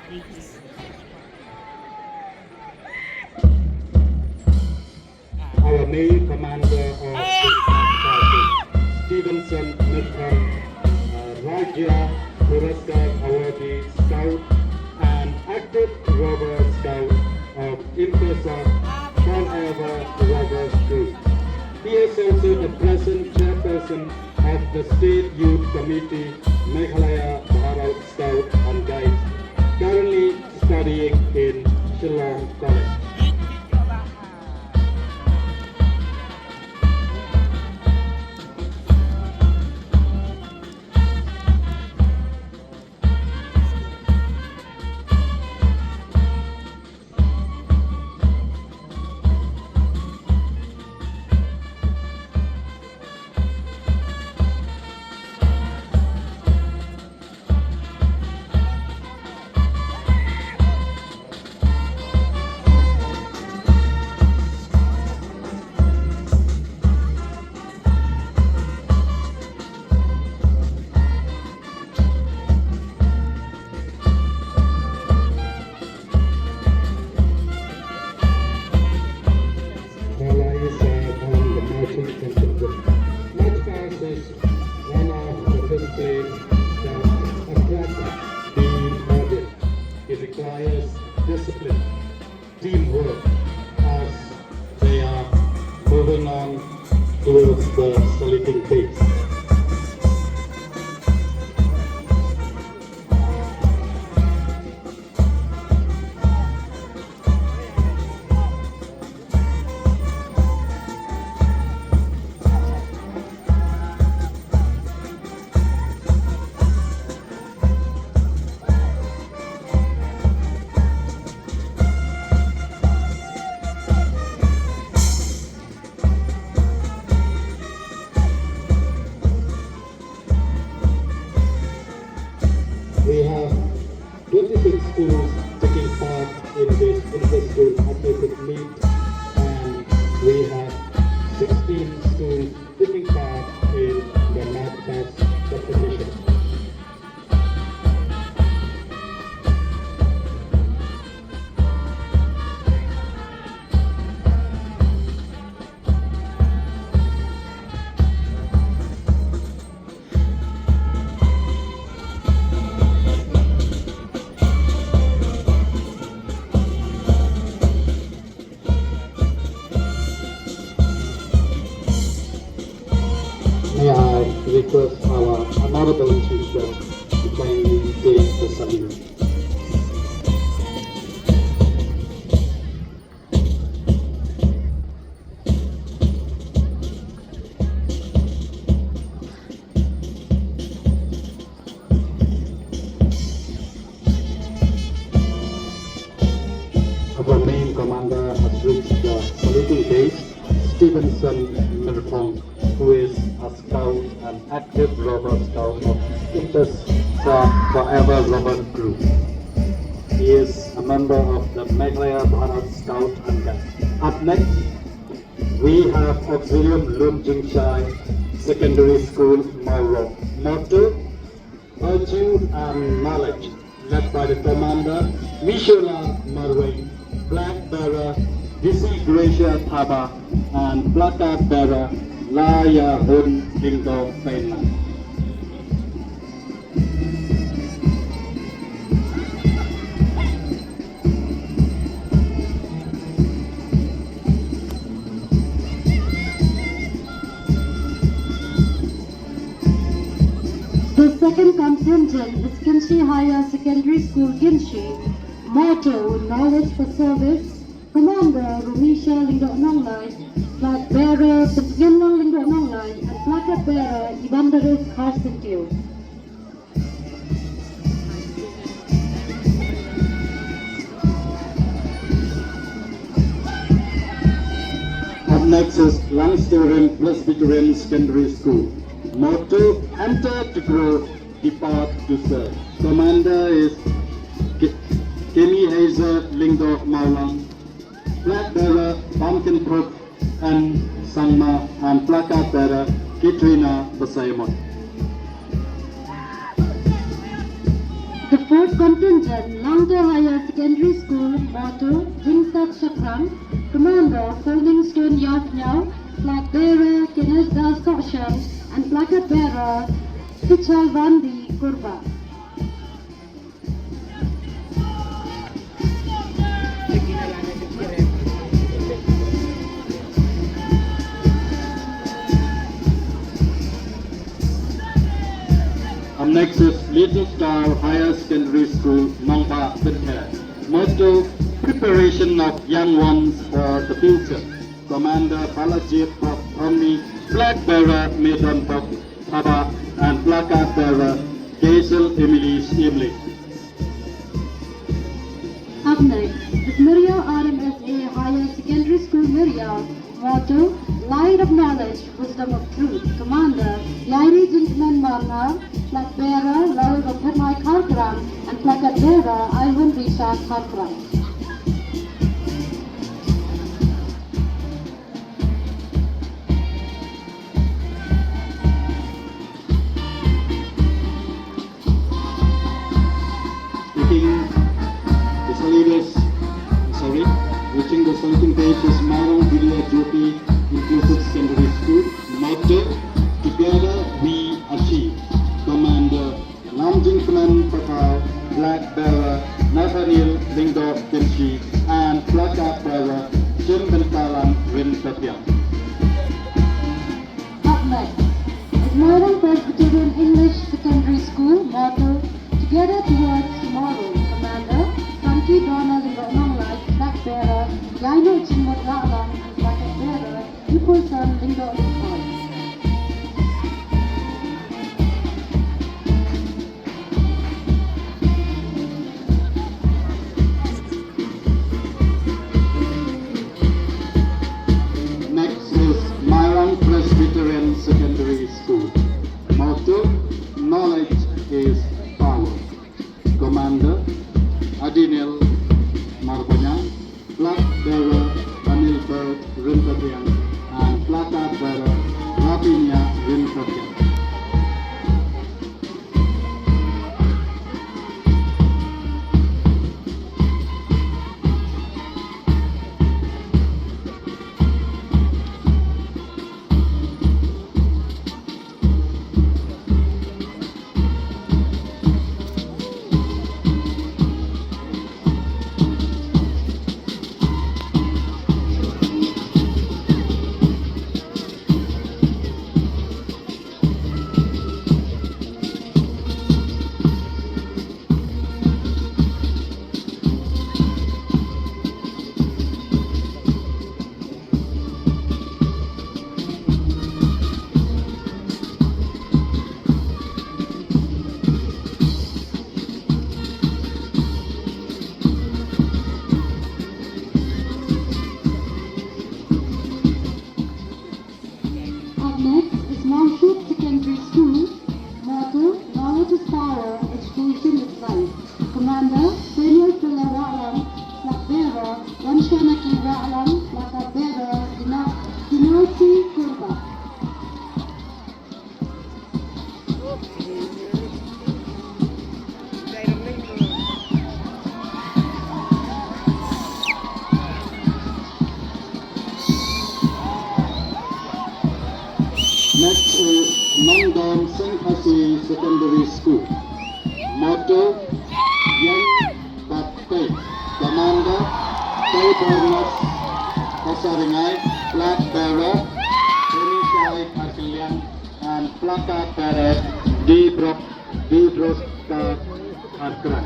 Our main commander of Stevenson Midterm Rajya Puraskar Awardee Scout and active Robber Scout of Interschool Forever Robbers Group. He is also the present chairperson of the State Youth Committee Meghalaya Bharat Scout and Guides, currently studying in Shillong College. Discipline, teamwork, as they are moving on towards the saluting phase. We have 26 schools taking part in this Interschool athletic meet, and we have 16 schools taking part in the math test competition. May I request our honorable chief guest to kindly take the salute. Our main commander has reached the saluting base, Stevenson Mairang, who is a scout and active robber scout of Interschool Forever Robber Group. He is a member of the Meghalaya Bharat Scout and Guides. Up next, we have Auxilium Lumjingshai Secondary School, Mairang. Motto, Virtue and Knowledge, led by the commander, Mishula Marvh, Flag Bearer, Disi Gracia Thaba, and Placard Bearer, Laya Hun Lingdo Mainland. The second contingent is Kinshi Higher Secondary School, Kinshi. Motto, Knowledge for Service. Commander, Rumisha Lingdo Nonglai. Flag Bearer, Pyndengumiong Lingdo Nonglai. And Placard Bearer, Ibandaris Harsintiu. Up next is Langstorian Presbyterian Secondary School. Motto, enter to grow, depart to serve. Commander is Kemi Hazer Lingdo Mairang. Flag bearer, Pumpkin Proof and Sangma, and placard bearer, Katrina Basayamon. The fourth contingent, Langda Higher Secondary School, motto, Jingsat Shakrang, Commander, Folding Stone Yap Nyao, flag bearer, Kenneth Das Sokshan, and placard bearer, Pichal Vandi Kurba. Next is Little Star Higher Secondary School, Nongba, Bidhe. Motto, preparation of young ones for the future. Commander Balajit Omni, flag bearer Medan Baba, and placard bearer Gazel Emily Emily. Up next is Miria RMSA Higher Secondary School, Miria. Motto, light of knowledge, wisdom of truth. Commander, Yairi Gentleman Marvh, flag bearer Lal Raphanai Kharkram, and placard bearer Ivan Risha Kharkram. Reaching the saluting page is Mairang Video Jyoti Inclusive Secondary School. Motto, together we achieve. Commander Namjing Klan Patal, flag bearer Nathaniel Lingdorf Kimchi, and placard bearer Jim Bentalan Win Tapiang. Up next is Mairang Presbyterian English Secondary School. Motto, together towards tomorrow. Commander Frankie Donald Nonglai, flag bearer Yaino Chimot Ralang, and placard bearer Nicholson Lindo Nicol. Next is Mairang Presbyterian Secondary School. Motto, knowledge is power. Commander Adinil Marvh, flag bearer Anil Bird Rintapian, and placard bearer Ravinia Rintapian. Next is Nongdon Senghasi Secondary School. Motto, Yang But Faith. Commander, Tay Barnas Kosaringai, flag bearer, Penishai Karkilian, and placard bearer, Dibroska Arkran.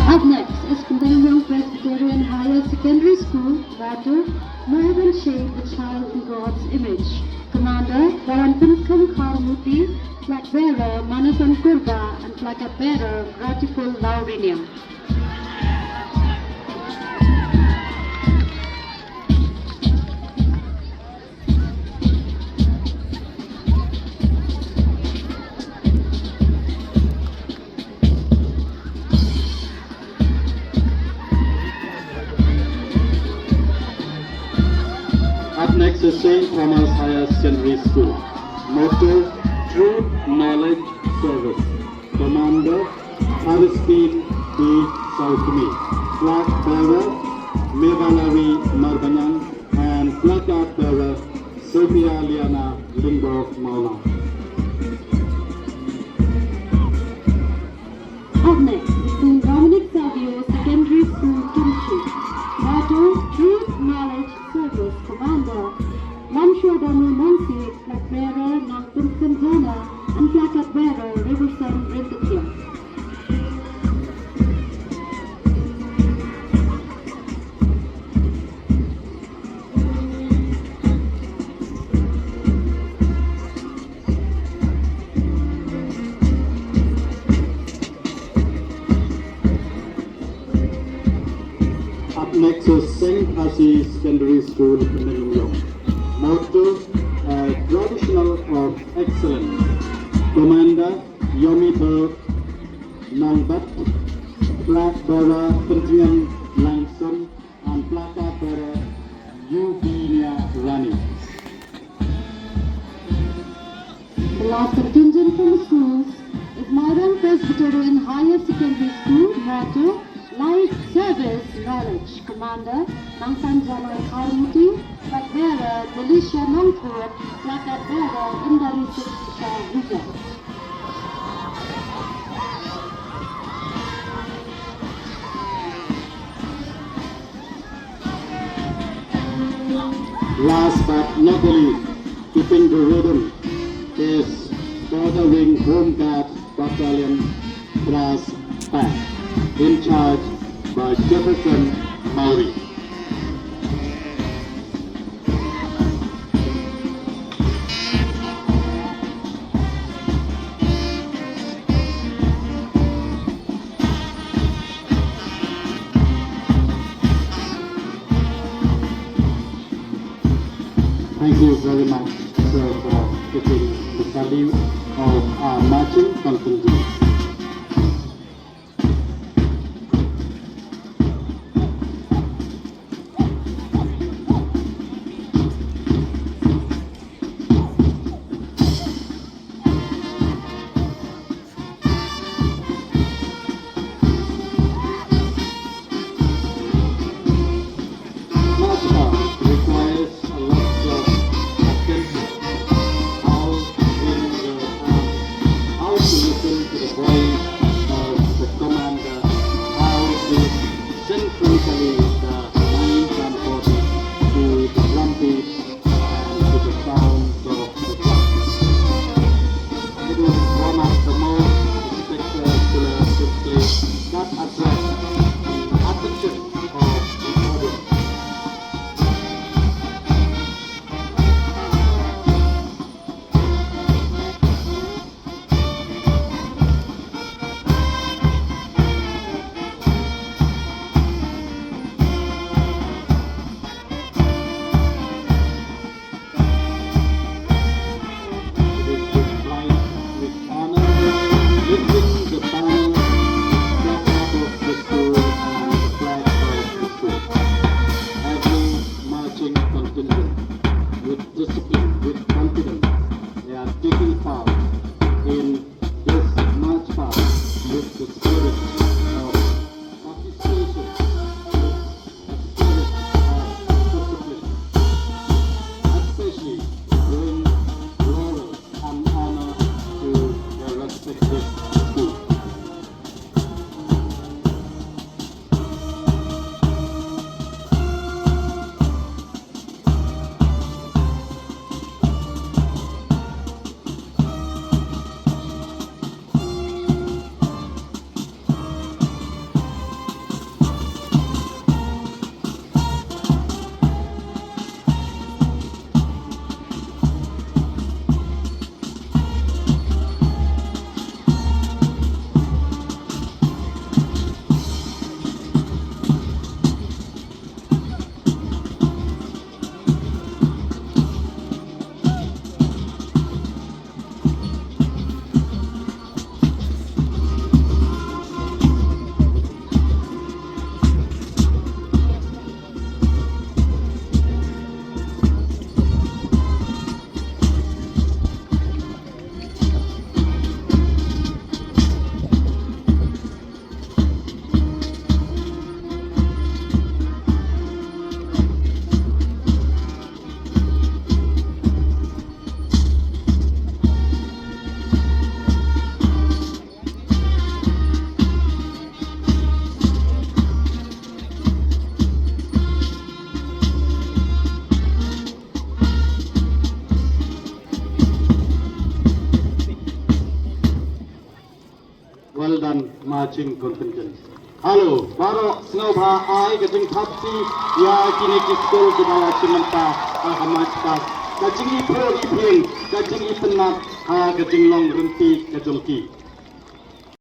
Up next is Pyndengumiong Presbyterian Higher Secondary School. Motto, mold and shape the child in God's image. Commander, Varanpinskan Kharmuti, flag bearer Manasan Kurba, and placard bearer Gratiful Laurinium. next is St. Thomas Higher Secondary School. Motto, Truth, Knowledge, Service. Commander, Aristide B. Saukumi. Flag bearer, Mevalari Marvh, and placard bearer, Sophia Liana Lingbo Maula. Up next is St. Dominic Savio Secondary School, Kimchi. Motto, Truth, Knowledge, Service. Commander, Namshodonu Nancy, flag bearer, Nangpinsin Hana, and placard bearer, Riverson Rintatia. Up next is St. Asi Secondary School, Pyndengumiong. Motto, Traditional of Excellence. Commander, Yomito Nangbat, flag bearer, Contingents Langson, and placard bearer, Euphemia Rani. The last contingent from the schools is Mairang Presbyterian Higher Secondary School. Motto, Life, Service, Knowledge. Commander, Nangsan Janoy Karamuti, flag bearer, Delisha Nongpur, placard bearer, Indari Siksha Vijay. Last but not the least, keeping the rhythm is Border Wing Home Guard Battalion Brass Band, in charge by Jefferson Maori. Thank you very much, sir, for taking the value of our marching contingent. How to listen to the marching contingent. Halo, barok snowba ai kajing thapsi ya kini school ke bawah cimenta hamat kajing ipro ipin kajing ipenat kajing long renti kajongki.